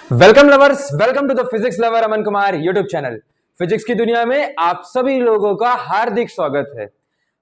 Welcome lovers, welcome to the physics lover Aman Kumar YouTube channel. Physics की दुनिया में आप सभी लोगों का हार्दिक स्वागत है।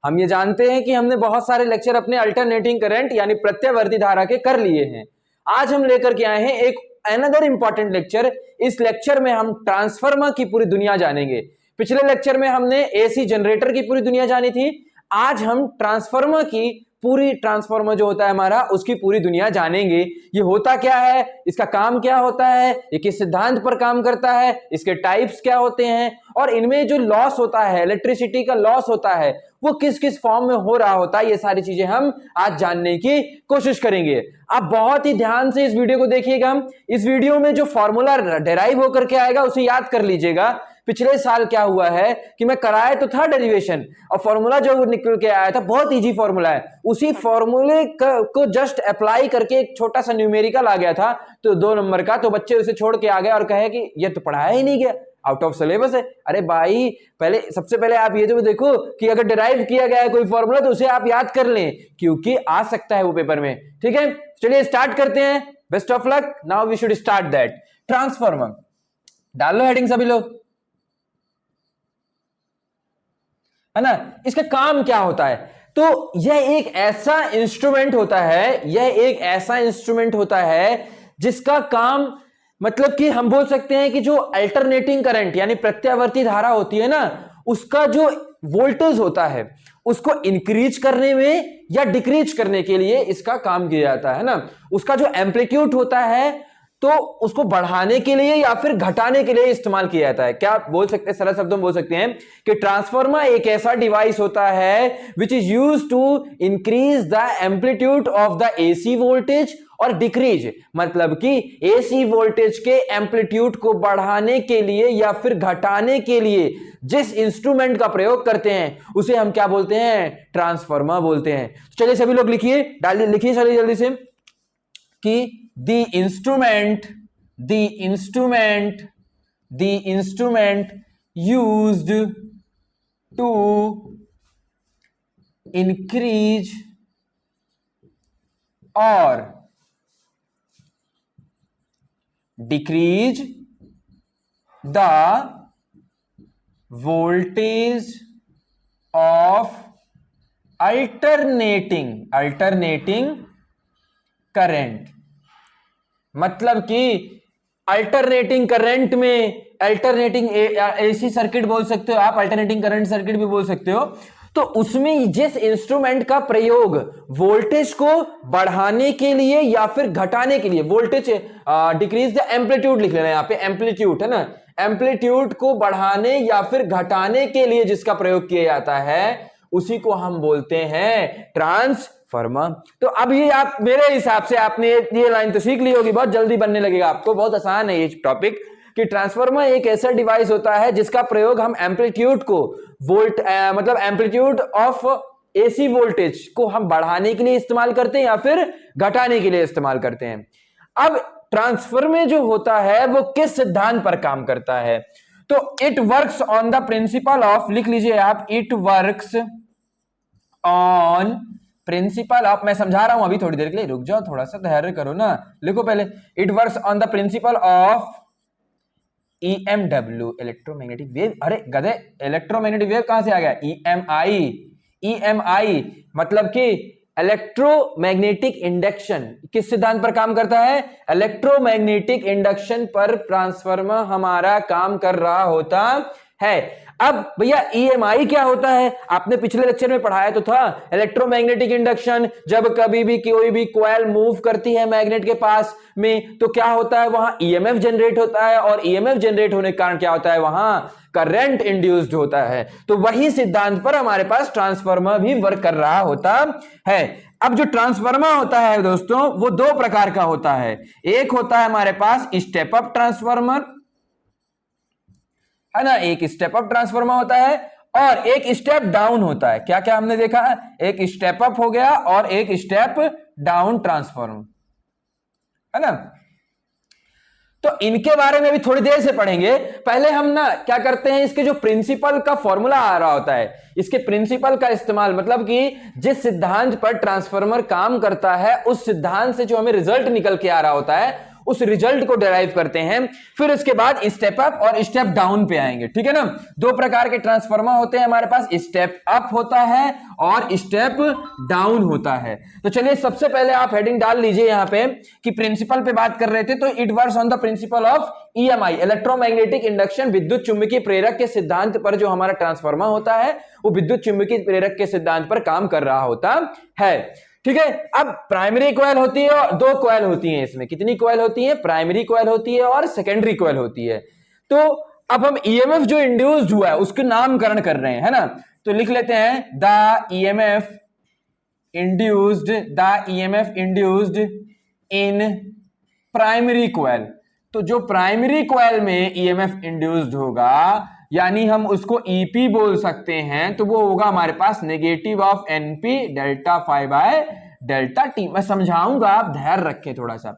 हम ये जानते हैं कि हमने बहुत सारे लेक्चर अपने अल्टरनेटिंग करंट यानी प्रत्यावर्ती धारा के कर लिए हैं। आज हम लेकर के आए हैं एक अनदर इंपॉर्टेंट लेक्चर। इस लेक्चर में हम ट्रांसफार्मर की पूरी दुनिया जानेंगे। पिछले लेक्चर में हमने एसी जनरेटर की पूरी दुनिया जानी थी। आज हम ट्रांसफार्मर की पूरी ट्रांसफार्मर जो होता है हमारा, उसकी पूरी दुनिया जानेंगे। ये होता क्या है, इसका काम क्या होता है, ये किस सिद्धांत पर काम करता है, इसके टाइप्स क्या होते हैं और इनमें जो लॉस होता है, इलेक्ट्रिसिटी का लॉस होता है, वो किस किस फॉर्म में हो रहा होता है। ये सारी चीजें हम आज जानने की कोशिश करेंगे। आप बहुत ही ध्यान से इस वीडियो को देखिएगा। इस वीडियो में जो फॉर्मूला डेराइव होकर के आएगा उसे याद कर लीजिएगा। पिछले साल क्या हुआ है कि मैं कराया तो था डेरिवेशन, और फॉर्मूला जो निकल के आया था बहुत इजी फॉर्मूला है। उसी फॉर्मूले को जस्ट अप्लाई करके एक छोटा सा न्यूमेरिकल आ गया था, तो 2 नंबर का, तो बच्चे उसे छोड़ के आ गए और कहे कि ये तो पढ़ाया ही नहीं गया, आउट ऑफ सिलेबस है। अरे भाई, पहले सबसे पहले आप ये तो देखो कि अगर डिराइव किया गया है कोई फॉर्मूला तो उसे आप याद कर लें, क्योंकि आ सकता है वो पेपर में। ठीक है, चलिए स्टार्ट करते हैं। Best of luck. Now we should start that transformer. डाल लो हेडिंग सभी लोग, है ना। इसका काम क्या होता है? तो यह एक ऐसा इंस्ट्रूमेंट होता है जिसका काम, मतलब कि हम बोल सकते हैं कि जो अल्टरनेटिंग करंट यानी प्रत्यावर्ती धारा होती है ना, उसका जो वोल्टेज होता है उसको इंक्रीज करने में या डिक्रीज करने के लिए इसका काम किया जाता है ना। उसका जो एम्पलीट्यूड होता है तो उसको बढ़ाने के लिए या फिर घटाने के लिए इस्तेमाल किया जाता है। क्या बोल सकते हैं, सरल शब्दों में बोल सकते हैं कि ट्रांसफार्मर एक ऐसा डिवाइस होता है which is used to increase the amplitude of the AC voltage और डिक्रीज, मतलब कि एसी वोल्टेज के एम्पलीट्यूड को बढ़ाने के लिए या फिर घटाने के लिए जिस इंस्ट्रूमेंट का प्रयोग करते हैं उसे हम क्या बोलते हैं? ट्रांसफार्मर बोलते हैं। चलिए सभी लोग लिखिए, डालिए, लिखिए चलिए जल्दी से कि the instrument used to increase or decrease the voltage of alternating current, मतलब कि अल्टरनेटिंग करंट में, अल्टरनेटिंग एसी सर्किट बोल सकते हो आप, अल्टरनेटिंग करंट सर्किट भी बोल सकते हो। तो उसमें जिस इंस्ट्रूमेंट का प्रयोग वोल्टेज को बढ़ाने के लिए या फिर घटाने के लिए, वोल्टेज डिक्रीज द एम्पलीट्यूड लिख लेना, यहां पे एम्पलीट्यूड है ना, एम्पलीट्यूड को बढ़ाने या फिर घटाने के लिए जिसका प्रयोग किया जाता है उसी को हम बोलते हैं ट्रांसफार्मर। तो अब ये आप, मेरे हिसाब से आपने ये लाइन तो सीख ली होगी, बहुत जल्दी बनने लगेगा आपको, बहुत आसान है ये टॉपिक कि ट्रांसफार्मर एक ऐसा डिवाइस होता है जिसका प्रयोग हम एम्पलीट्यूड को मतलब एम्पलीट्यूड ऑफ एसी वोल्टेज को हम बढ़ाने के लिए इस्तेमाल करते हैं या फिर घटाने के लिए इस्तेमाल करते हैं। अब ट्रांसफार्मर जो होता है वो किस सिद्धांत पर काम करता है? तो it works on the principle of, लिख लीजिए आप, it works on principle of, मैं समझा रहा हूं अभी, थोड़ी देर के लिए रुक जाओ, थोड़ा सा धैर्य करो ना। लिखो पहले, it works on the principle of EMW, electromagnetic wave. अरे गधे, इलेक्ट्रोमैग्नेटिक वेव कहां से आ गया? EMI मतलब कि इलेक्ट्रोमैग्नेटिक इंडक्शन। किस सिद्धांत पर काम करता है? इलेक्ट्रोमैग्नेटिक इंडक्शन पर ट्रांसफार्मर हमारा काम कर रहा होता है। अब भैया EMI क्या होता है? आपने पिछले लेक्चर में पढ़ाया तो था, इलेक्ट्रोमैग्नेटिक इंडक्शन, जब कभी भी कोई भी कॉइल मूव करती है मैग्नेट के पास में तो क्या होता है, वहां EMF जनरेट होता है, और EMF जनरेट होने के कारण क्या होता है, वहां करंट इंड्यूस्ड होता है। तो वही सिद्धांत पर हमारे पास ट्रांसफार्मर भी वर्क कर रहा होता है। अब जो ट्रांसफार्मर होता है दोस्तों, वो 2 प्रकार का होता है। एक होता है हमारे पास स्टेप अप ट्रांसफार्मर, है ना, एक स्टेप अप ट्रांसफार्मर होता है और एक स्टेप डाउन होता है। क्या क्या हमने देखा? एक स्टेप अप हो गया और एक स्टेप डाउन ट्रांसफार्मर, है ना। तो इनके बारे में भी थोड़ी देर से पढ़ेंगे। पहले हम ना क्या करते हैं, इसके जो प्रिंसिपल का फॉर्मूला आ रहा होता है, इसके प्रिंसिपल का इस्तेमाल, मतलब कि जिस सिद्धांत पर ट्रांसफार्मर काम करता है उस सिद्धांत से जो हमें रिजल्ट निकल के आ रहा होता है उस रिजल्ट को डिराइव करते हैं, फिर उसके बाद स्टेप अप और स्टेप डाउन पे आएंगे, ठीक है ना। दो प्रकार के ट्रांसफार्मर होते हैं हमारे पास, स्टेप अप होता है और स्टेप डाउन होता है। तो चलिए सबसे पहले आप हेडिंग डाल लीजिए यहां पे कि प्रिंसिपल पे बात कर रहे थे, तो it works on the principle of EMI, electromagnetic induction, विद्युत चुंबकीय प्रेरक के सिद्धांत पर जो हमारा ट्रांसफार्मर होता है वो विद्युत चुंबकीय प्रेरक के सिद्धांत पर काम कर रहा होता है, ठीक है। अब प्राइमरी कॉइल होती है और दो कॉइल होती हैं इसमें, कितनी कॉइल होती है, प्राइमरी कॉइल होती है और सेकेंडरी कॉइल होती है। तो अब हम ईएमएफ जो इंड्यूस्ड हुआ है उसके नामकरण कर रहे हैं, है ना। तो लिख लेते हैं the EMF induced in primary coil. तो जो प्राइमरी कॉइल में ईएमएफ इंड्यूस्ड होगा यानी हम उसको ईपी बोल सकते हैं, तो वो होगा हमारे पास negative of NP delta phi by delta T. मैं समझाऊंगा, आप धैर्य रखें थोड़ा सा।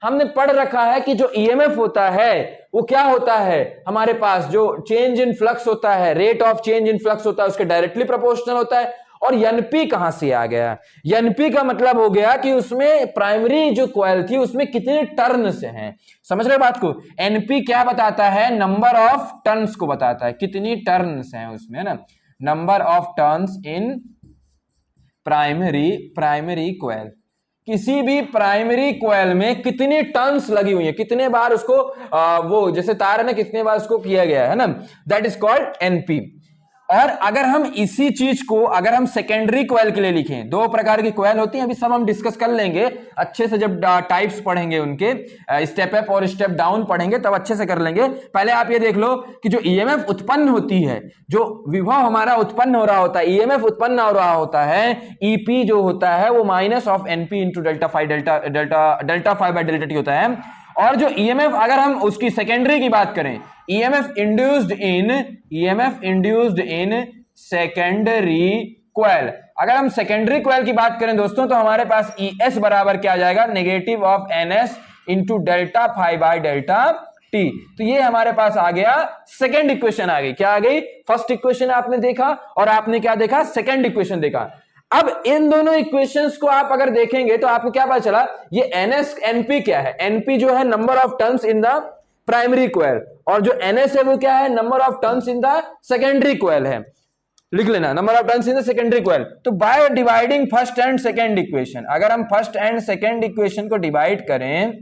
हमने पढ़ रखा है कि जो ईएमएफ होता है वो क्या होता है, हमारे पास जो चेंज इन फ्लक्स होता है, rate of change in flux होता है उसके डायरेक्टली प्रोपोर्शनल होता है। और एनपी कहां से आ गया, एनपी का मतलब हो गया कि उसमें प्राइमरी जो कॉइल थी उसमें कितने टर्न्स हैं, समझ रहे बात को। एनपी क्या बताता है, नंबर ऑफ टर्न्स को बताता है, कितनी टर्न्स हैं उसमें, है ना, number of turns in primary coil. किसी भी प्राइमरी कॉइल में कितनी टर्न्स लगी हुई है, कितने बार उसको वो जैसे तार है ना, कितने बार उसको किया गया है ना, दैट इज कॉल्ड एनपी। और अगर हम इसी चीज को अगर हम सेकेंडरी कॉइल के लिए लिखें, दो प्रकार की कॉइल होती हैं, अभी सब हम डिस्कस कर लेंगे अच्छे से, जब टाइप्स पढ़ेंगे उनके, स्टेप अप और स्टेप डाउन पढ़ेंगे तब अच्छे से कर लेंगे। पहले आप ये देख लो कि जो ईएमएफ उत्पन्न होती है, जो विभव हमारा उत्पन्न हो रहा होता है, ईएमएफ उत्पन्न हो रहा होता है, ईपी जो होता है वो minus of NP into delta phi by delta t होता है। और जो ईएमएफ अगर हम उसकी सेकेंडरी की बात करें, EMF induced in secondary coil, अगर हम सेकेंडरी कॉइल की बात करें दोस्तों, तो हमारे पास ES बराबर क्या आ जाएगा, negative of NS into delta phi by delta t. तो ये हमारे पास आ गया, सेकेंड इक्वेशन आ गई, क्या आ गई, फर्स्ट इक्वेशन आपने देखा और आपने क्या देखा, सेकेंड इक्वेशन देखा। अब इन दोनों इक्वेशंस को आप अगर देखेंगे तो आपको क्या पता चला, ये NS NP क्या है, NP जो है number of turns in the primary coil, और जो NS है वो क्या है, number of turns in the secondary coil है, लिख लेना, number of turns in the secondary coil. तो by dividing first and second equation, अगर हम फर्स्ट एंड सेकेंड इक्वेशन को डिवाइड करें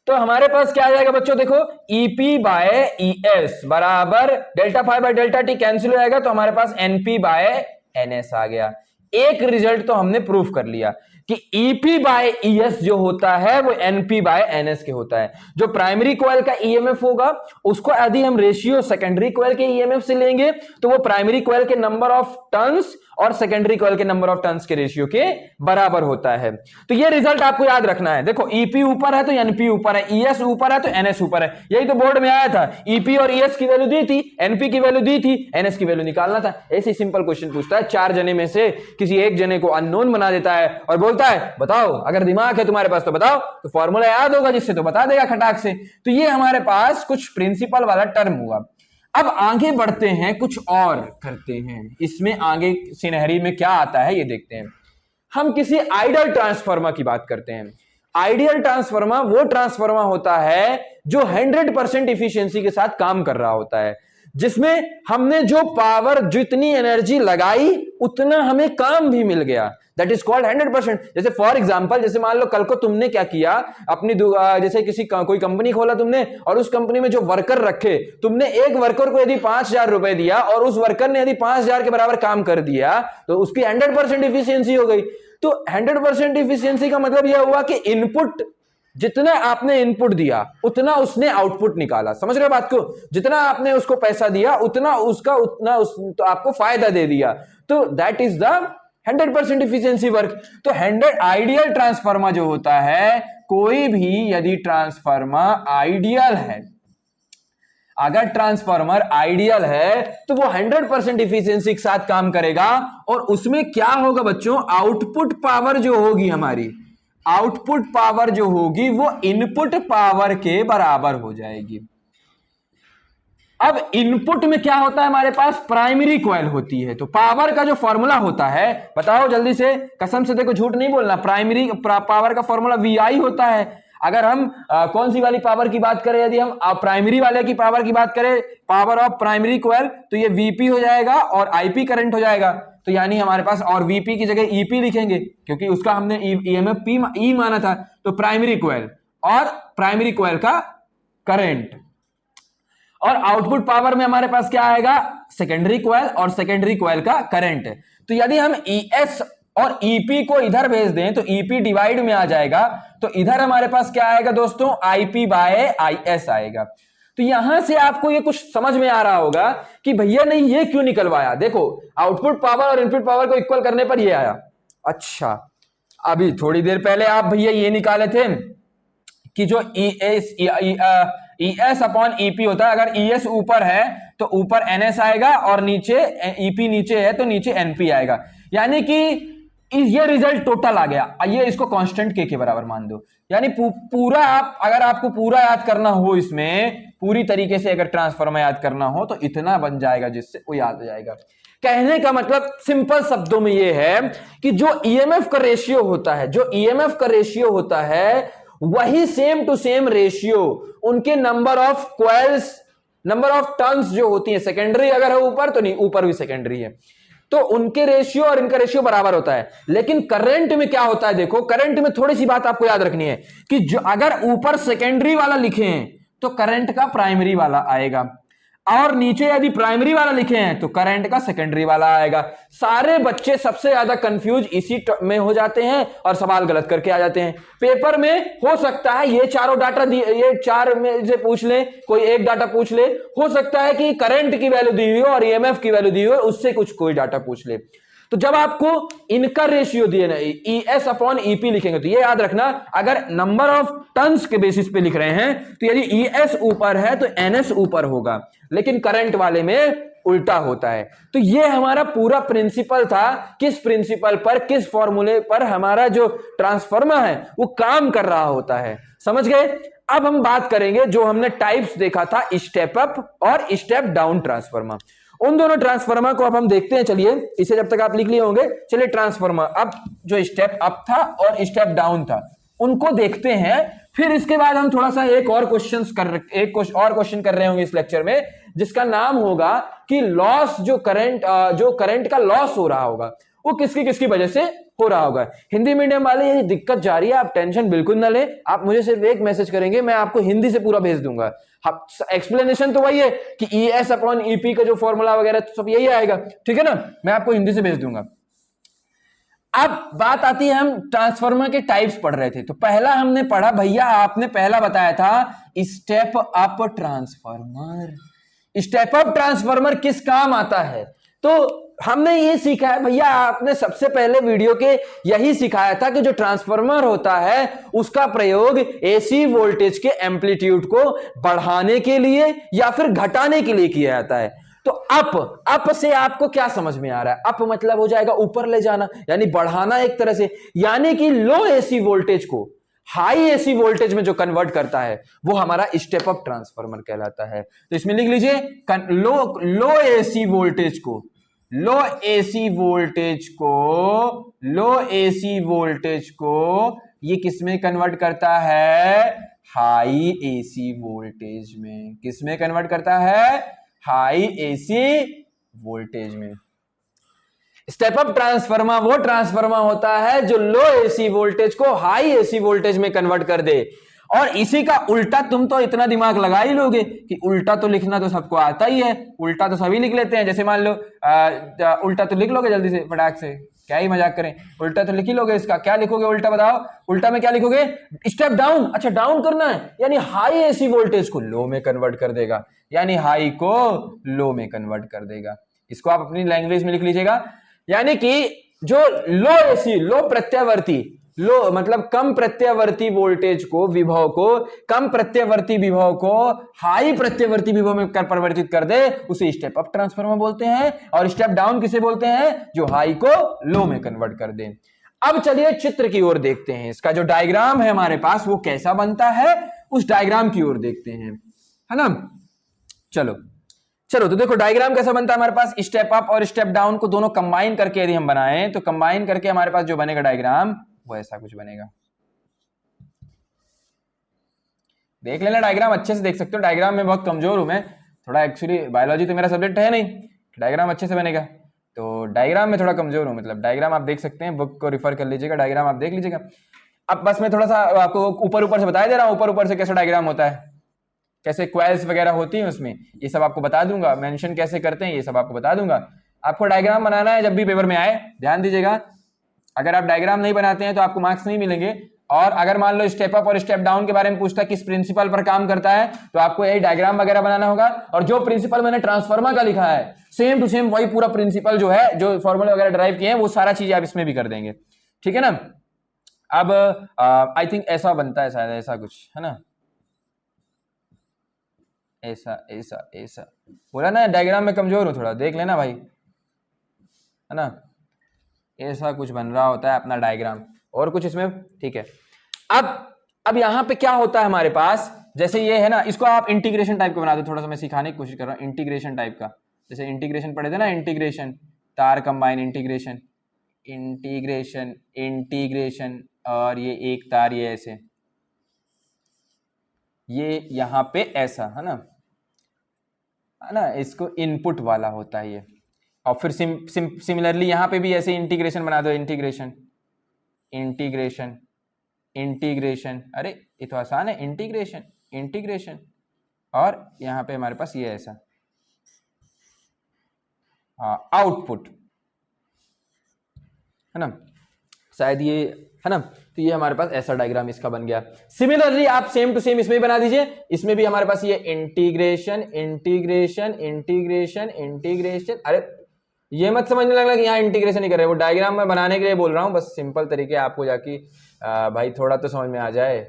तो हमारे पास क्या आ जाएगा बच्चों, देखो EP बाय ES बराबर delta phi by delta t cancel हो जाएगा, तो हमारे पास NP बाय NS आ गया। एक रिजल्ट तो हमने प्रूफ कर लिया कि EP बाय ES जो होता है वो NP बाय NS के होता है। जो प्राइमरी कॉइल का EMF होगा उसको यदि हम रेशियो सेकेंडरी कॉइल के EMF से लेंगे तो वो प्राइमरी कॉइल के नंबर ऑफ टर्न्स और सेकेंडरी कॉइल के नंबर ऑफ टर्न्स के रेशियो के बराबर होता है। तो ये रिजल्ट आपको याद रखना है। देखो EP ऊपर है तो NP ऊपर है, ES ऊपर है तो NS ऊपर है, यही तो बोर्ड में आया था। EP और ES की वैल्यू दी थी, NP की वैल्यू दी थी, NS की वैल्यू निकालना था। ऐसे सिंपल क्वेश्चन पूछता है, चार जने में से किसी एक जने को अननोन बना देता है और बोलता है बताओ, अगर दिमाग है तुम्हारे पास तो बताओ, तो फॉर्मूला याद होगा जिससे तो बता देगा खटाक से। तो ये हमारे पास कुछ प्रिंसिपल वाला टर्म हुआ। अब आगे बढ़ते हैं, कुछ और करते हैं, इसमें आगे सिनहरी में क्या आता है ये देखते हैं। हम किसी आइडियल ट्रांसफार्मर की बात करते हैं। आइडियल ट्रांसफार्मर वो ट्रांसफार्मर होता है जो 100% इफिशियंसी के साथ काम कर रहा होता है, जिसमें हमने जो पावर, जितनी एनर्जी लगाई उतना हमें काम भी मिल गया, दैट इज कॉल्ड 100%। जैसे फॉर एग्जांपल, जैसे मान लो कल को तुमने क्या किया, अपनी जैसे किसी कोई कंपनी खोला तुमने और उस कंपनी में जो वर्कर रखे, तुमने एक वर्कर को यदि 5,000 रुपए दिया और उस वर्कर ने यदि 5,000 के बराबर काम कर दिया तो उसकी 100% इफिशियंसी हो गई। तो 100% इफिशियंसी का मतलब यह हुआ कि इनपुट, जितना आपने इनपुट दिया उतना उसने आउटपुट निकाला, समझ रहे हो बात को, जितना आपने उसको पैसा दिया उतना तो आपको फायदा दे दिया। तो that is the 100% efficiency work. तो 100 आइडियल ट्रांसफार्मर जो होता है, कोई भी यदि ट्रांसफार्मर आइडियल है, अगर ट्रांसफार्मर आइडियल है तो वो 100% इफिशियंसी के साथ काम करेगा। और उसमें क्या होगा बच्चों, आउटपुट पावर जो होगी हमारी, आउटपुट पावर जो होगी वो इनपुट पावर के बराबर हो जाएगी। अब इनपुट में क्या होता है, हमारे पास प्राइमरी कॉइल होती है। तो पावर का जो फॉर्मूला होता है, बताओ जल्दी से, कसम से देखो झूठ नहीं बोलना, प्राइमरी पावर का फॉर्मूला VI होता है। अगर हम कौन सी वाली पावर की बात करें, यदि हम प्राइमरी वाले की पावर की बात करें, पावर ऑफ प्राइमरी कॉइल, तो ये वीपी हो जाएगा और आईपी करंट हो जाएगा। तो यानी हमारे पास और वीपी की जगह ईपी लिखेंगे क्योंकि उसका हमने ईएमएफ पी ई माना था। तो प्राइमरी कॉइल और प्राइमरी कॉइल का करंट, और आउटपुट पावर में हमारे पास क्या आएगा, सेकेंडरी कॉइल और सेकेंडरी कॉइल का करंट। तो यदि हम ईएस और ईपी को इधर भेज दें तो ईपी डिवाइड में आ जाएगा, तो इधर हमारे पास क्या आएगा दोस्तों, आईपी बाय आईएस आएगा। तो यहां से आपको ये कुछ समझ में आ रहा होगा कि भैया नहीं ये क्यों निकलवाया। देखो आउटपुट पावर और इनपुट पावर को इक्वल करने पर ये आया। अच्छा, अभी थोड़ी देर पहले आप भैया ये निकाले थे कि जो ES अपॉन ईपी होता है, अगर ES ऊपर है तो ऊपर NS आएगा और नीचे EP नीचे है तो नीचे NP आएगा। यानी कि ये रिजल्ट टोटल आ गया। आइए इसको कांस्टेंट के बराबर मान दो। यानी पूरा आप, अगर आपको पूरा याद करना हो, इसमें पूरी तरीके से अगर ट्रांसफार्मर याद करना हो तो इतना बन जाएगा जिससे वो याद हो जाएगा। कहने का मतलब सिंपल शब्दों में ये है कि जो ईएमएफ का रेशियो होता है, जो ईएमएफ का रेशियो होता है वही सेम टू सेम रेशियो उनके number of coils, number of turns जो होती है, सेकेंडरी अगर है ऊपर तो नहीं, ऊपर भी सेकेंडरी है तो उनके रेशियो और इनका रेशियो बराबर होता है। लेकिन करंट में क्या होता है, देखो करंट में थोड़ी सी बात आपको याद रखनी है कि जो अगर ऊपर सेकेंडरी वाला लिखे हैं तो करंट का प्राइमरी वाला आएगा, और नीचे यदि प्राइमरी वाला लिखे हैं तो करंट का सेकेंडरी वाला आएगा। सारे बच्चे सबसे ज्यादा कंफ्यूज इसी में हो जाते हैं और सवाल गलत करके आ जाते हैं। पेपर में हो सकता है ये चारों डाटा, ये चार में से पूछ ले, कोई एक डाटा पूछ ले, हो सकता है कि करंट की वैल्यू दी हुई हो और ईएमएफ की वैल्यू दी हुई हो, उससे कुछ कोई डाटा पूछ ले। तो जब आपको इनका रेशियो दिए ना, ES अपॉन EP लिखेंगे तो ये याद रखना, अगर नंबर ऑफ टर्न्स के बेसिस पे लिख रहे हैं तो यदि ES ऊपर है तो NS ऊपर होगा, लेकिन करंट वाले में उल्टा होता है। तो ये हमारा पूरा प्रिंसिपल था, किस प्रिंसिपल पर, किस फॉर्मूले पर हमारा जो ट्रांसफार्मर है वो काम कर रहा होता है। समझ गए? अब हम बात करेंगे जो हमने टाइप्स देखा था, स्टेप अप और स्टेप डाउन ट्रांसफार्मर। उन दोनों ट्रांसफार्मर को अब हम देखते हैं। चलिए इसे जब तक आप लिख लिए होंगे, चलिए ट्रांसफार्मर, अब जो स्टेप अप था और स्टेप डाउन था उनको देखते हैं। फिर इसके बाद हम थोड़ा सा एक और क्वेश्चन कर रहे होंगे इस लेक्चर में, जिसका नाम होगा कि लॉस, जो करंट का लॉस हो रहा होगा वो किसकी किसकी वजह से हो रहा होगा। हिंदी मीडियम वाले ये दिक्कत जारी है, आप टेंशन बिल्कुल ना लें, आप मुझे सिर्फ एक मैसेज करेंगे, मैं आपको हिंदी से पूरा भेज दूंगा। एक्सप्लेनेशन तो वही है कि ES अपॉन EP का जो फॉर्मूला वगैरह तो सब यही आएगा, ठीक है ना, मैं आपको हिंदी से भेज दूंगा। अब बात आती है, हम ट्रांसफार्मर के टाइप्स पढ़ रहे थे, तो पहला हमने पढ़ा, भैया आपने पहला बताया था step up transformer. Step up transformer किस काम आता है, तो हमने ये सीखा है भैया, आपने सबसे पहले वीडियो के यही सिखाया था कि जो ट्रांसफार्मर होता है उसका प्रयोग AC वोल्टेज के एम्पलीट्यूड को बढ़ाने के लिए या फिर घटाने के लिए किया जाता है। तो अप से आपको क्या समझ में आ रहा है, अप मतलब हो जाएगा ऊपर ले जाना, यानी बढ़ाना एक तरह से, यानी कि लो AC वोल्टेज को हाई AC वोल्टेज में जो कन्वर्ट करता है वो हमारा स्टेप अप ट्रांसफार्मर कहलाता है। तो इसमें लिख लीजिए लो AC वोल्टेज को, लो AC वोल्टेज को ये किसमें कन्वर्ट करता है, हाई AC वोल्टेज में। किसमें कन्वर्ट करता है, हाई AC वोल्टेज में। स्टेप अप ट्रांसफार्मर वो ट्रांसफार्मर होता है जो लो AC वोल्टेज को हाई AC वोल्टेज में कन्वर्ट कर दे। और इसी का उल्टा तुम तो इतना दिमाग लगा ही लोगे कि उल्टा तो लिखना तो सबको आता ही है, उल्टा तो सभी लिख लेते हैं। जैसे मान लो उल्टा तो लिख लोगे जल्दी से फटाक से, क्या ही मजाक करें, उल्टा तो लिख ही लोगे। इसका क्या लिखोगे उल्टा, बताओ उल्टा में क्या लिखोगे, स्टेप डाउन। अच्छा डाउन करना है, यानी हाई AC वोल्टेज को लो में कन्वर्ट कर देगा, यानी हाई को लो में कन्वर्ट कर देगा। इसको आप अपनी लैंग्वेज में लिख लीजिएगा, यानी कि जो लो AC, लो प्रत्यावर्ती, लो मतलब कम प्रत्यावर्ती वोल्टेज को, विभव को, कम प्रत्यावर्ती विभव को हाई प्रत्यावर्ती विभव में परिवर्तित कर दे, उसे स्टेप अप ट्रांसफार्मर बोलते हैं। और स्टेप डाउन किसे बोलते हैं, जो हाई को लो में कन्वर्ट कर दे। अब चलिए चित्र की ओर देखते हैं, इसका जो डायग्राम है हमारे पास वो कैसा बनता है, उस डायग्राम की ओर देखते हैं, है ना। चलो तो देखो डायग्राम कैसा बनता है हमारे पास, स्टेप अप और स्टेप डाउन को दोनों कंबाइन करके यदि हम बनाएं तो कंबाइन करके हमारे पास जो बनेगा डायग्राम वो ऐसा कुछ बनेगा। देख लेना डायग्राम, अच्छे से देख सकते हो। डायग्राम में बहुत कमजोर हूं मैं थोड़ा, एक्चुअली बायोलॉजी तो मेरा सब्जेक्ट है नहीं, डायग्राम अच्छे से बनेगा, तो डायग्राम में थोड़ा कमजोर हूँ। मतलब डायग्राम आप देख सकते हैं, बुक को रिफर कर लीजिएगा, डायग्राम आप देख लीजिएगा। अब बस मैं थोड़ा सा आपको ऊपर ऊपर से बता दे रहा हूँ, ऊपर ऊपर से कैसा डायग्राम होता है, कैसे क्वेल्स वगैरह होती हैं उसमें, ये सब आपको बता दूंगा, मेंशन कैसे करते हैं ये सब आपको बता दूंगा। आपको डायग्राम बनाना है जब भी पेपर में आए, ध्यान दीजिएगा, अगर आप डायग्राम नहीं बनाते हैं तो आपको मार्क्स नहीं मिलेंगे। और अगर मान लो स्टेप अप और स्टेप डाउन के बारे में पूछता है, किस प्रिंसिपल पर काम करता है, तो आपको यही डायग्राम वगैरह बनाना होगा। और जो प्रिंसिपल मैंने ट्रांसफार्मर का लिखा है, सेम टू सेम वही पूरा प्रिंसिपल जो है, जो फॉर्मूला वगैरह ड्राइव किए हैं, वो सारा चीज आप इसमें भी कर देंगे, ठीक है ना। अब आई थिंक ऐसा बनता है शायद, ऐसा कुछ है ना, ऐसा ऐसा ऐसा बोला ना, डायग्राम में कमजोर हूं थोड़ा, देख लेना भाई, है ना। ऐसा कुछ बन रहा होता है अपना डायग्राम, और कुछ इसमें, ठीक है। अब यहां पे क्या होता है हमारे पास, जैसे ये है ना, इसको आप इंटीग्रेशन टाइप का बना दो, थोड़ा सा मैं सिखाने की कोशिश कर रहा हूं इंटीग्रेशन टाइप का। जैसे इंटीग्रेशन पढ़े थे ना, इंटीग्रेशन, तार कंबाइन इंटीग्रेशन, इंटीग्रेशन इंटीग्रेशन, और ये एक तार ये ऐसे, ये यहां पे ऐसा है ना, इसको इनपुट वाला होता है ये। और फिर सिमिलरली यहां पे भी ऐसे इंटीग्रेशन बना दो, इंटीग्रेशन इंटीग्रेशन इंटीग्रेशन, अरे ये तो आसान है, इंटीग्रेशन इंटीग्रेशन, और यहां पे हमारे पास ये ऐसा आउटपुट, है ना, शायद ये है ना। तो ये हमारे पास ऐसा डायग्राम इसका बन गया। सिमिलरली आप सेम टू सेम इसमें भी बना दीजिए, इसमें भी हमारे पास ये इंटीग्रेशन इंटीग्रेशन इंटीग्रेशन इंटीग्रेशन। अरे ये मत समझने लगना कि यहाँ इंटीग्रेशन ही कर रहे हैं, वो डायग्राम में बनाने के लिए बोल रहा हूँ, बस सिंपल तरीके आपको जाके भाई थोड़ा तो समझ में आ जाए,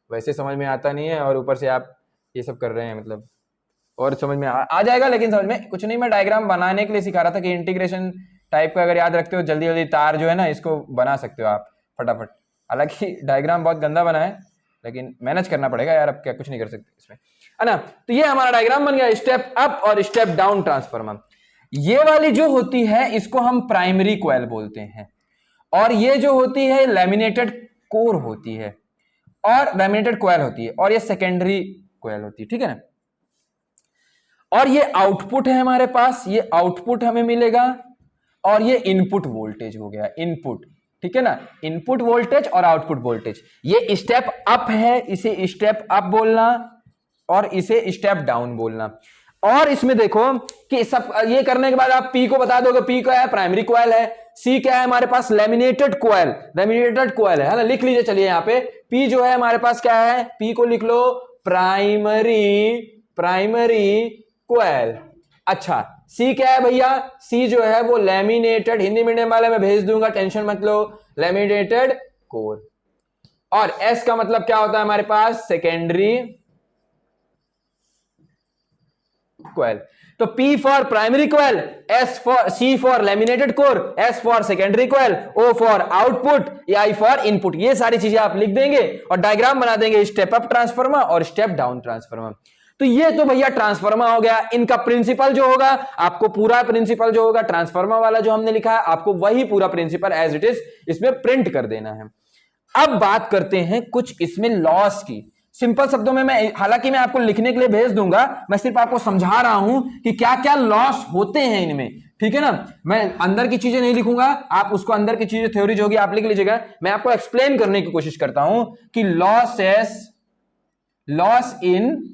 वैसे समझ में आता नहीं है, और ऊपर से आप ये सब कर रहे हैं, मतलब और समझ में आ जाएगा, लेकिन समझ में कुछ नहीं। मैं डायग्राम बनाने के लिए सिखा रहा था कि इंटीग्रेशन टाइप का अगर याद रखते हो, जल्दी जल्दी तार जो है ना, इसको बना सकते हो आप फटाफट। हालांकि डायग्राम बहुत गंदा बना है, लेकिन मैनेज करना पड़ेगा यार, अब क्या कुछ नहीं कर सकते इसमें, है ना। तो ये हमारा डायग्राम बन गया, स्टेप अप और स्टेप डाउन ट्रांसफार्मर। ये वाली जो होती है इसको हम प्राइमरी कॉइल बोलते हैं, और ये जो होती है लैमिनेटेड कोर होती है, और लैमिनेटेड कॉइल होती है, और ये सेकेंडरी कॉइल होती है, ठीक है ना। और ये आउटपुट है हमारे पास, ये आउटपुट हमें मिलेगा, और ये इनपुट वोल्टेज हो गया, इनपुट, ठीक है ना, इनपुट वोल्टेज और आउटपुट वोल्टेज। ये स्टेप अप है, इसे स्टेप अप बोलना, और इसे स्टेप डाउन बोलना। और इसमें देखो कि सब ये करने के बाद आप पी को बता दोगे, पी क्या है, प्राइमरी कॉइल है, सी क्या है हमारे पास, लैमिनेटेड कॉइल, लैमिनेटेड कॉइल है ना, लिख लीजिए। चलिए यहाँ पे पी जो है हमारे पास क्या है, पी को लिख लो प्राइमरी कॉइल। अच्छा, सी क्या है भैया, सी जो है वो लैमिनेटेड, हिंदी मीडियम वाले में भेज दूंगा, टेंशन मत लो, लैमिनेटेड कोर। और एस का मतलब क्या होता है हमारे पास, सेकेंडरी कॉइल। तो P for primary coil, C for laminated core, S for secondary coil, O for output, I for input. ये सारी चीजें आप लिख देंगे और डायग्राम बना देंगे, स्टेप अप ट्रांसफार्मर और स्टेप डाउन ट्रांसफार्मर। तो ये तो भैया ट्रांसफार्मर हो गया। इनका प्रिंसिपल जो होगा, आपको पूरा प्रिंसिपल जो होगा ट्रांसफार्मर वाला जो हमने लिखा है, आपको वही पूरा प्रिंसिपल एज इट इज इसमें प्रिंट कर देना है। अब बात करते हैं कुछ इसमें लॉस की। सिंपल शब्दों में मैं, हालांकि मैं आपको लिखने के लिए भेज दूंगा, मैं सिर्फ आपको समझा रहा हूं कि क्या क्या लॉस होते हैं इनमें, ठीक है ना। मैं अंदर की चीजें नहीं लिखूंगा, आप उसको अंदर की चीजें थ्योरी जो होगी आप लिख लीजिएगा। मैं आपको एक्सप्लेन करने की कोशिश करता हूं कि लॉस इन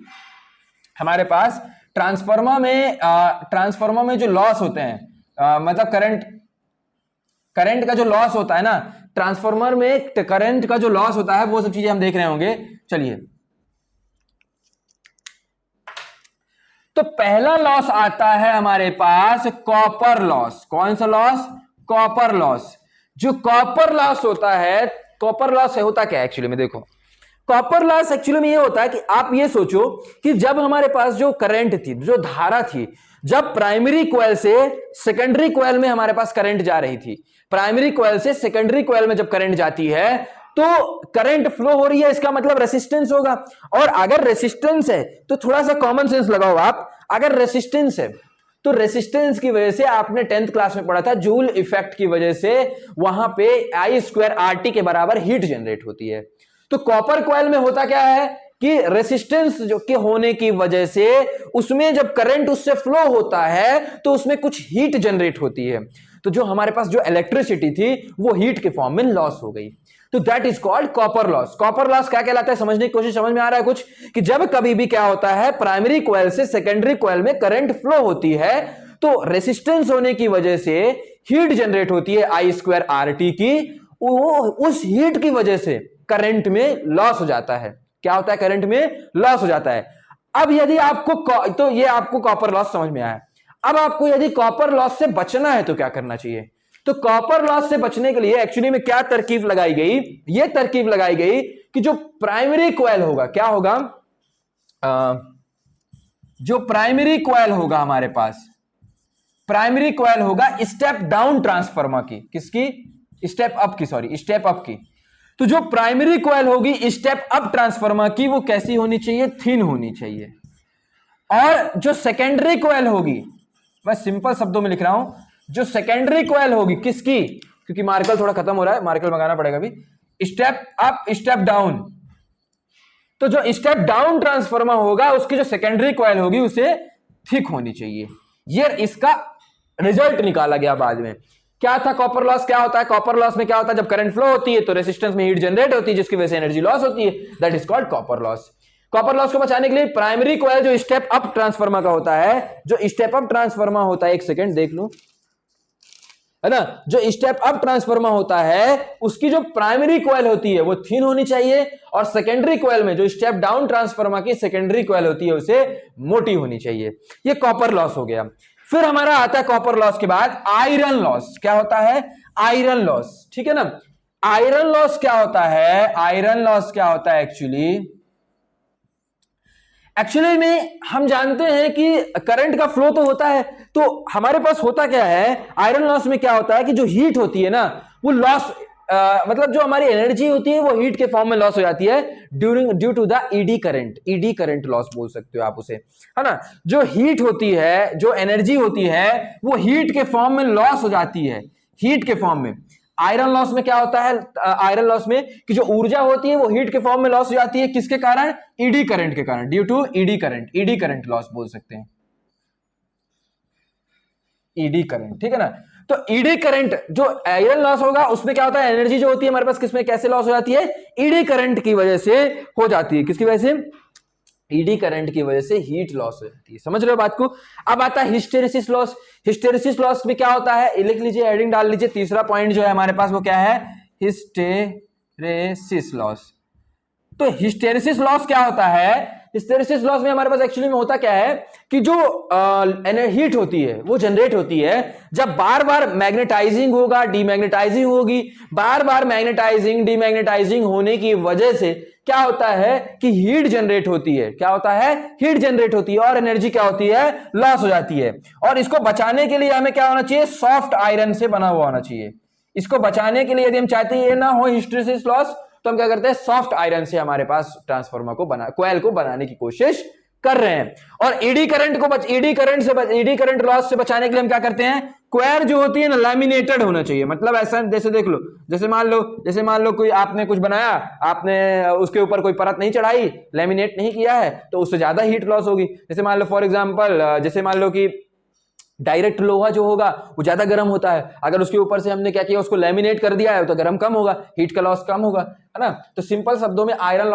हमारे पास ट्रांसफार्मर में जो लॉस होते हैं, मतलब करंट का जो लॉस होता है ना, ट्रांसफार्मर में करंट का जो लॉस होता है, वो सब चीजें हम देख रहे होंगे। चलिए, तो पहला लॉस आता है हमारे पास कॉपर लॉस। कौन सा लॉस, कॉपर लॉस। जो कॉपर लॉस होता है, कॉपर लॉस होता क्या है एक्चुअली में, देखो कॉपर लॉस एक्चुअली में ये होता है कि आप ये सोचो कि जब हमारे पास जो करंट थी, जो धारा थी, जब प्राइमरी कॉइल से सेकेंडरी कॉइल में हमारे पास करंट जा रही थी, प्राइमरी कॉइल से सेकेंडरी कॉइल में जब करंट जाती है तो करंट फ्लो हो रही है, इसका मतलब रेसिस्टेंस होगा। और अगर रेसिस्टेंस है तो थोड़ा सा कॉमन सेंस लगाओ आप, अगर रेसिस्टेंस है तो रेसिस्टेंस की वजह से, आपने 10th क्लास में पढ़ा था, जूल इफेक्ट की वजह से वहां पे I² RT के बराबर हीट जनरेट होती है। तो कॉपर कॉइल में होता क्या है कि रेसिस्टेंस जो के होने की वजह से उसमें जब करंट उससे फ्लो होता है तो उसमें कुछ हीट जनरेट होती है, तो जो हमारे पास जो इलेक्ट्रिसिटी थी वो हीट के फॉर्म में लॉस हो गई, तो that is called copper loss. Copper loss क्या कहलाता है समझने की कोशिश, समझ में आ रहा है कुछ, कि जब कभी भी क्या होता है प्राइमरी कॉइल से सेकेंडरी कॉइल में करंट फ्लो होती है तो रेसिस्टेंस होने की वजह से हीट जनरेट होती है I²RT की, उस हीट की वजह से करंट में लॉस हो जाता है। क्या होता है, करंट में लॉस हो जाता है। अब यदि आपको तो ये आपको कॉपर लॉस समझ में आया। अब आपको यदि कॉपर लॉस से बचना है तो क्या करना चाहिए, तो कॉपर लॉस से बचने के लिए एक्चुअली में क्या तरकीब लगाई गई, ये तरकीब लगाई गई कि जो प्राइमरी कॉइल होगा, क्या होगा, जो प्राइमरी कॉइल होगा हमारे पास, प्राइमरी कॉइल होगा स्टेप डाउन ट्रांसफार्मर की, किसकी, स्टेप अप की, सॉरी स्टेप अप की। तो जो प्राइमरी कॉइल होगी स्टेप अप ट्रांसफार्मर की वो कैसी होनी चाहिए, थिन होनी चाहिए। और जो सेकेंडरी कॉइल होगी, मैं सिंपल शब्दों में लिख रहा हूं, जो सेकेंडरी कॉइल होगी किसकी, क्योंकि मार्कर थोड़ा खत्म हो रहा है, मार्कर मंगाना पड़ेगा अभी, स्टेप अप स्टेप डाउन, तो जो स्टेप डाउन ट्रांसफार्मर होगा उसकी जो सेकेंडरी कॉइल होगी उसे थिक होनी चाहिए। ये इसका रिजल्ट निकाला गया बाद में। क्या था कॉपर लॉस, क्या होता है कॉपर लॉस में, क्या होता है जब करंट फ्लो होती है तो रेजिस्टेंस में हीट जनरेट होती है जिसकी वजह से एनर्जी लॉस होती है, that is called copper loss. Copper loss को बचाने के लिए प्राइमरी कॉइल जो स्टेप अप ट्रांसफार्मर का होता है, जो स्टेप अप ट्रांसफार्मर होता है, एक सेकेंड देख लो, है ना, जो स्टेप अप ट्रांसफार्मर होता है उसकी जो प्राइमरी कॉइल होती है वो थिन होनी चाहिए, और सेकेंडरी कॉइल में जो स्टेप डाउन ट्रांसफार्मर की सेकेंडरी कॉइल होती है उसे मोटी होनी चाहिए। ये कॉपर लॉस हो गया। फिर हमारा आता है कॉपर लॉस के बाद आयरन लॉस। क्या होता है, आयरन लॉस, ठीक है ना। आयरन लॉस क्या होता है, आयरन लॉस क्या होता है, एक्चुअली में हम जानते हैं कि करंट का फ्लो तो होता है, तो हमारे पास होता क्या है आयरन लॉस में, क्या होता है कि जो हीट होती है ना वो लॉस, मतलब जो हमारी एनर्जी होती है वो हीट के फॉर्म में लॉस हो जाती है due to the eddy current, eddy current loss बोल सकते हो आप उसे, है ना। जो हीट होती है, जो एनर्जी होती है वो हीट के फॉर्म में लॉस हो जाती है, हीट के फॉर्म में। आयरन लॉस में क्या होता है, आयरन लॉस में कि जो ऊर्जा होती है वो हीट के फॉर्म में लॉस हो जाती है, किसके कारण, ईडी करंट के कारण, due to eddy current, eddy current loss बोल सकते हैं, ईडी करंट, ठीक है ना। तो ईडी करंट जो आयरन लॉस होगा उसमें क्या होता है, एनर्जी जो होती है हमारे पास किसमें कैसे लॉस हो जाती है, ईडी करंट की वजह से हो जाती है, किसकी वजह से, ईडी करंट की वजह से हीट लॉस हो जाती है। समझ रहे हो बात को। अब आता है हिस्टेरिसिस लॉस। हिस्टेरिसिस लॉस में क्या होता है, लिख लीजिए, हेडिंग डाल लीजिए, तीसरा पॉइंट जो है हमारे पास वो क्या है, हिस्टेरेसिस लॉस। तो हिस्टेरिसिस लॉस क्या होता है, हिस्टेरिसिस लॉस में हमारे पास एक्चुअली में होता क्या है कि जो हीट होती है वो जनरेट होती है जब बार बार मैग्नेटाइजिंग होगा, डीमैग्नेटाइजिंग होगी, बार बार मैग्नेटाइजिंग डीमैग्नेटाइजिंग होने की वजह से क्या होता है कि हीट जनरेट होती है, क्या होता है, हीट जनरेट होती है और एनर्जी क्या होती है, लॉस हो जाती है। और इसको बचाने के लिए हमें क्या होना चाहिए, सॉफ्ट आयरन से बना हुआ होना चाहिए। इसको बचाने के लिए यदि हम चाहते हैं ये ना हो हिस्टेरिसिस लॉस, तो हम क्या करते हैं, सॉफ्ट आयरन से हमारे पास ट्रांसफार्मर को कॉइल को बनाने की कोशिश कर रहे हैं। और ईडी करंट लॉस से बचाने के लिए हम क्या करते हैं, क्वायर जो होती है ना लैमिनेटेड होना चाहिए। मतलब ऐसा, जैसे देख लो, जैसे मान लो कोई आपने कुछ बनाया, आपने उसके ऊपर कोई परत नहीं चढ़ाई, लैमिनेट नहीं किया है, तो उससे ज्यादा हीट लॉस होगी। जैसे मान लो फॉर एग्जांपल, जैसे मान लो कि डायरेक्ट लोहा जो होगा वो ज्यादा गर्म होता है, अगर उसके ऊपर से हमने क्या किया, उसको लैमिनेट कर दिया है तो गर्म कम होगा, हीट का लॉस कम होगा, है ना। तो सिंपल शब्दों में आयरन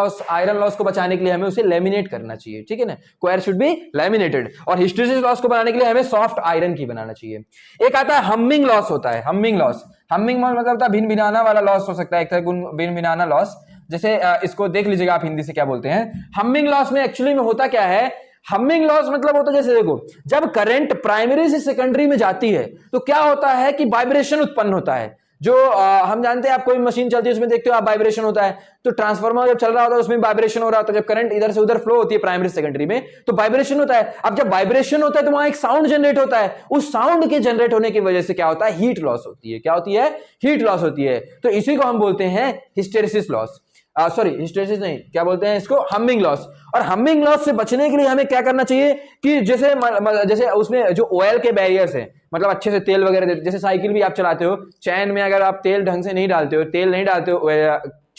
लॉस को बचाने के लिए हमें उसे लैमिनेट करना चाहिए, ठीक है ना, क्वायर शुड बी लैमिनेटेड। और हिस्टेरिसिस लॉस को बनाने के लिए हमें सॉफ्ट आयरन की बनाना चाहिए। एक आता है हमिंग लॉस होता है, हमिंग लॉस। हमिंग मतलब होता है भिन भिनाना वाला लॉस हो सकता है, एक तरह भिन भिनाना लॉस। जैसे इसको देख लीजिएगा आप हिंदी से क्या बोलते हैं। हमिंग लॉस में एक्चुअली में होता क्या है, हमिंग लॉस मतलब होता है, जैसे देखो जब करंट प्राइमरी से सेकेंडरी में जाती है तो क्या होता है कि वाइब्रेशन उत्पन्न होता है। जो हम जानते हैं, आप कोई मशीन चलती है उसमें देखते हो आप, वाइब्रेशन होता है। तो ट्रांसफार्मर जब चल रहा होता है उसमें वाइब्रेशन हो रहा होता है, जब करंट इधर से उधर फ्लो होती है प्राइमरी सेकेंडरी में तो वाइब्रेशन होता है। अब जब वाइब्रेशन होता है तो वहां एक साउंड जनरेट होता है, उस साउंड के जनरेट होने की वजह से क्या होता है, हीट लॉस होती है। क्या होती है, हीट लॉस होती है। तो इसी को हम बोलते हैं हिस्टेरिसिस लॉस, सॉरी हिस्टेरिसिस नहीं, क्या बोलते हैं इसको, हमिंग लॉस। और हमिंग लॉस से बचने के लिए हमें क्या करना चाहिए कि जैसे उसमें जो ऑयल के बैरियर्स हैं, मतलब अच्छे से तेल वगैरह, जैसे साइकिल भी आप चलाते हो, चैन में अगर आप तेल ढंग से नहीं डालते हो, तेल नहीं डालते हो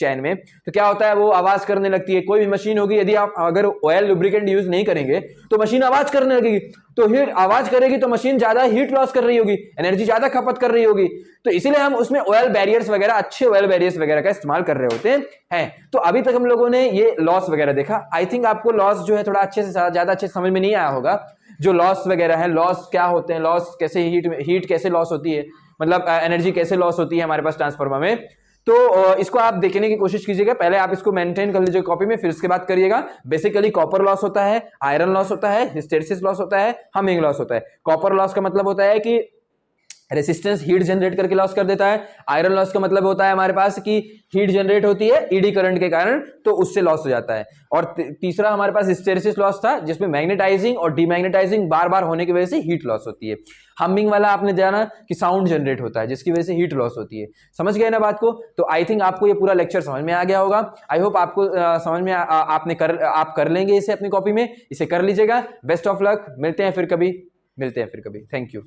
चैन में, तो क्या होता है वो आवाज करने लगती है। कोई भी मशीन होगी, यदि आप अगर ऑयल लुब्रिकेंट यूज नहीं करेंगे तो मशीन आवाज करने लगेगी, तो हीट आवाज करेगी तो मशीन ज्यादा हीट लॉस कर रही होगी, एनर्जी ज्यादा खपत कर रही होगी। तो इसीलिए हम उसमें ऑयल बैरियर्स वगैरह, अच्छे ऑयल बैरियर्स वगैरह का इस्तेमाल कर रहे होते हैं। तो अभी तक हम लोगों ने ये लॉस वगैरह देखा। आई थिंक आपको लॉस जो है थोड़ा अच्छे से ज्यादा अच्छे से समझ में नहीं आया होगा। जो लॉस वगैरह है, लॉस क्या होते हैं, लॉस कैसे, हीट कैसे लॉस होती है, मतलब एनर्जी कैसे लॉस होती है हमारे पास ट्रांसफार्मर में। तो इसको आप देखने की कोशिश कीजिएगा। पहले आप इसको मेंटेन कर लीजिए कॉपी में, फिर इसके बाद करिएगा। बेसिकली कॉपर लॉस होता है, आयरन लॉस होता है, हिस्टेरिसिस लॉस होता है, हमिंग लॉस होता है। कॉपर लॉस का मतलब होता है कि रेसिस्टेंस हीट जनरेट करके लॉस कर देता है। आयरन लॉस का मतलब होता है हमारे पास कि हीट जनरेट होती है ईडी करंट के कारण, तो उससे लॉस हो जाता है। और तीसरा हमारे पास हिस्टेरिसिस लॉस था, जिसमें मैग्नेटाइजिंग और डीमैग्नेटाइजिंग बार बार होने की वजह से हीट लॉस होती है। हमिंग वाला आपने जाना कि साउंड जनरेट होता है, जिसकी वजह से हीट लॉस होती है। समझ गए ना बात को? तो आई थिंक आपको ये पूरा लेक्चर समझ में आ गया होगा। आई होप आपको समझ में आप कर लेंगे इसे अपनी कॉपी में, इसे कर लीजिएगा। बेस्ट ऑफ लक, मिलते हैं फिर कभी। Thank you.